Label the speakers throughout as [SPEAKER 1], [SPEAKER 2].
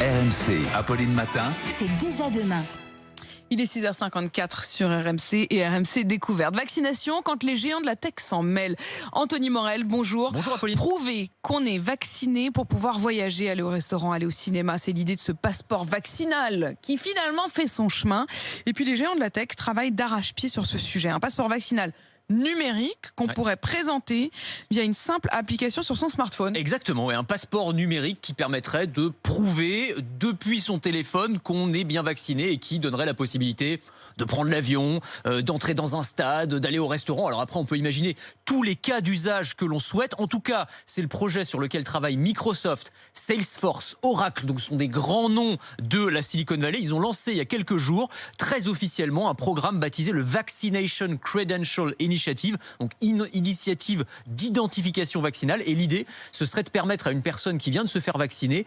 [SPEAKER 1] RMC, Apolline Matin.
[SPEAKER 2] C'est déjà demain.
[SPEAKER 3] Il est 6h54 sur RMC et RMC Découverte. Vaccination quand les géants de la tech s'en mêlent. Anthony Morel, bonjour.
[SPEAKER 4] Bonjour Apolline.
[SPEAKER 3] Prouver qu'on est vacciné pour pouvoir voyager, aller au restaurant, aller au cinéma. C'est l'idée de ce passeport vaccinal qui finalement fait son chemin. Et puis les géants de la tech travaillent d'arrache-pied sur ce sujet. Un passeport vaccinal numérique qu'on pourrait présenter via une simple application sur son smartphone.
[SPEAKER 4] Exactement, et un passeport numérique qui permettrait de prouver depuis son téléphone qu'on est bien vacciné et qui donnerait la possibilité de prendre l'avion, d'entrer dans un stade, d'aller au restaurant. Alors après, on peut imaginer tous les cas d'usage que l'on souhaite. En tout cas, c'est le projet sur lequel travaillent Microsoft, Salesforce, Oracle, donc ce sont des grands noms de la Silicon Valley. Ils ont lancé il y a quelques jours, très officiellement, un programme baptisé le Vaccination Credential Initiative, donc initiative d'identification vaccinale. Et l'idée, ce serait de permettre à une personne qui vient de se faire vacciner,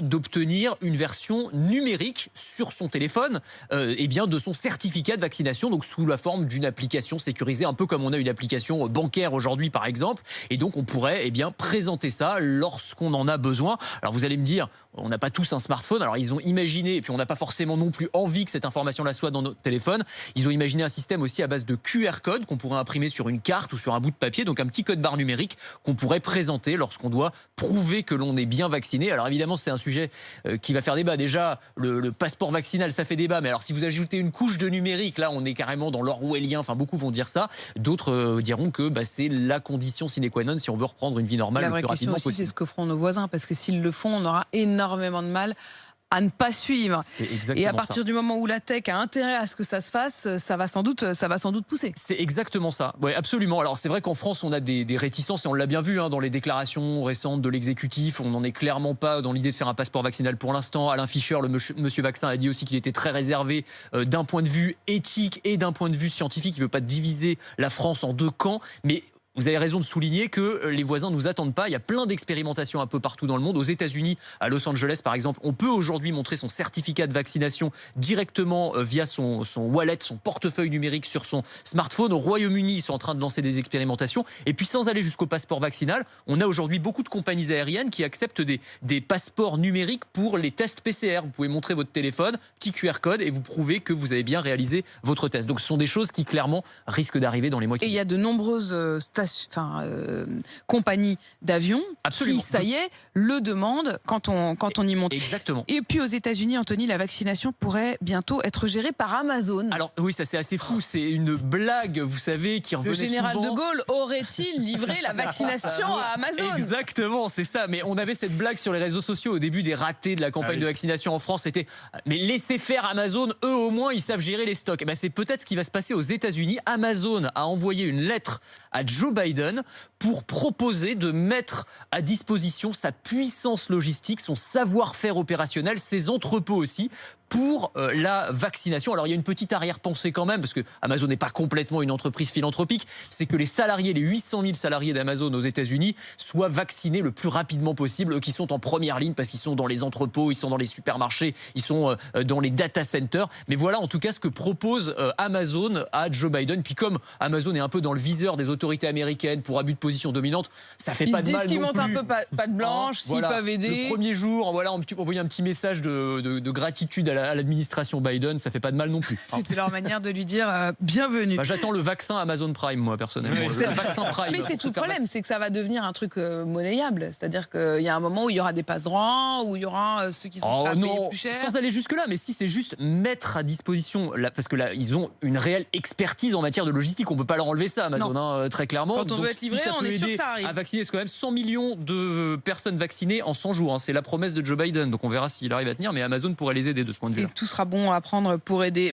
[SPEAKER 4] d'obtenir une version numérique sur son téléphone, de son certificat de vaccination, donc sous la forme d'une application sécurisée, un peu comme on a une application bancaire aujourd'hui par exemple. Et donc on pourrait présenter ça lorsqu'on en a besoin. Alors vous allez me dire, on n'a pas tous un smartphone. Alors ils ont imaginé, et puis on n'a pas forcément non plus envie que cette information-là soit dans notre téléphone. Ils ont imaginé un système aussi à base de QR code qu'on pourrait imprimer sur une carte ou sur un bout de papier, donc un petit code barre numérique qu'on pourrait présenter lorsqu'on doit prouver que l'on est bien vacciné. Alors évidemment, c'est un sujet qui va faire débat. Déjà, le passeport vaccinal, ça fait débat. Mais alors si vous ajoutez une couche de numérique, là, on est carrément dans l'orwellien. Enfin, beaucoup vont dire ça. D'autres diront que c'est la condition sine qua non si on veut reprendre une vie normale le plus rapidement possible.
[SPEAKER 3] C'est ce que feront nos voisins, parce que s'ils le font, on aura énormément de mal à ne pas suivre. Et à partir du moment où la tech a intérêt à ce que ça se fasse, ça va sans doute pousser.
[SPEAKER 4] C'est exactement ça. Oui, absolument. Alors c'est vrai qu'en France, on a des réticences et on l'a bien vu dans les déclarations récentes de l'exécutif. On n'en est clairement pas dans l'idée de faire un passeport vaccinal pour l'instant. Alain Fischer, le monsieur vaccin, a dit aussi qu'il était très réservé d'un point de vue éthique et d'un point de vue scientifique. Il ne veut pas diviser la France en deux camps. Mais vous avez raison de souligner que les voisins ne nous attendent pas. Il y a plein d'expérimentations un peu partout dans le monde. Aux États-Unis, à Los Angeles par exemple, on peut aujourd'hui montrer son certificat de vaccination directement via son wallet, son portefeuille numérique sur son smartphone. Au Royaume-Uni, ils sont en train de lancer des expérimentations. Et puis sans aller jusqu'au passeport vaccinal, on a aujourd'hui beaucoup de compagnies aériennes qui acceptent des passeports numériques pour les tests PCR. Vous pouvez montrer votre téléphone, petit QR code, et vous prouvez que vous avez bien réalisé votre test. Donc ce sont des choses qui clairement risquent d'arriver dans les mois qui viennent.
[SPEAKER 3] Et il y a de nombreuses compagnies d'avions qui, ça y est, le demandent quand on y monte.
[SPEAKER 4] Exactement.
[SPEAKER 3] Et puis aux États-Unis, Anthony, la vaccination pourrait bientôt être gérée par Amazon.
[SPEAKER 4] Alors oui, ça c'est assez fou. C'est une blague, vous savez, qui revenait souvent.
[SPEAKER 3] Le général de Gaulle aurait-il livré la vaccination à Amazon?
[SPEAKER 4] Exactement, c'est ça. Mais on avait cette blague sur les réseaux sociaux au début des ratés de la campagne de vaccination en France. C'était mais laissez faire Amazon, eux au moins ils savent gérer les stocks. C'est peut-être ce qui va se passer aux États-Unis. Amazon a envoyé une lettre à Joe Biden pour proposer de mettre à disposition sa puissance logistique, son savoir-faire opérationnel, ses entrepôts aussi, pour la vaccination. Alors il y a une petite arrière-pensée quand même, parce que Amazon n'est pas complètement une entreprise philanthropique, c'est que les salariés, les 800 000 salariés d'Amazon aux États-Unis soient vaccinés le plus rapidement possible, eux qui sont en première ligne parce qu'ils sont dans les entrepôts, ils sont dans les supermarchés, ils sont dans les data centers. Mais voilà en tout cas ce que propose Amazon à Joe Biden. Puis comme Amazon est un peu dans le viseur des autorités américaines pour abus de position dominante, ça fait pas de mal non plus. Ils
[SPEAKER 3] montent un peu patte blanche, s'ils peuvent aider.
[SPEAKER 4] Le premier jour, envoyer un petit message de gratitude à l'administration Biden, ça fait pas de mal non plus.
[SPEAKER 3] C'était leur manière de lui dire bienvenue.
[SPEAKER 4] J'attends le vaccin Amazon Prime, moi, personnellement. Le vaccin Prime.
[SPEAKER 3] Mais c'est tout le problème, c'est que ça va devenir un truc monnayable. C'est-à-dire qu'il y a un moment où il y aura des passe-droits, où il y aura ceux qui sont prêts à payer plus cher.
[SPEAKER 4] Sans aller jusque-là, mais si c'est juste mettre à disposition, parce que là, ils ont une réelle expertise en matière de logistique. On peut pas leur enlever ça, Amazon, très clairement.
[SPEAKER 3] Quand on veut être livré, on est sûr que ça arrive.
[SPEAKER 4] À vacciner, c'est quand même 100 millions de personnes vaccinées en 100 jours. C'est la promesse de Joe Biden. Donc on verra s'il arrive à tenir, mais Amazon pourrait les aider de ce point de vue.
[SPEAKER 3] Et tout sera bon à prendre pour aider.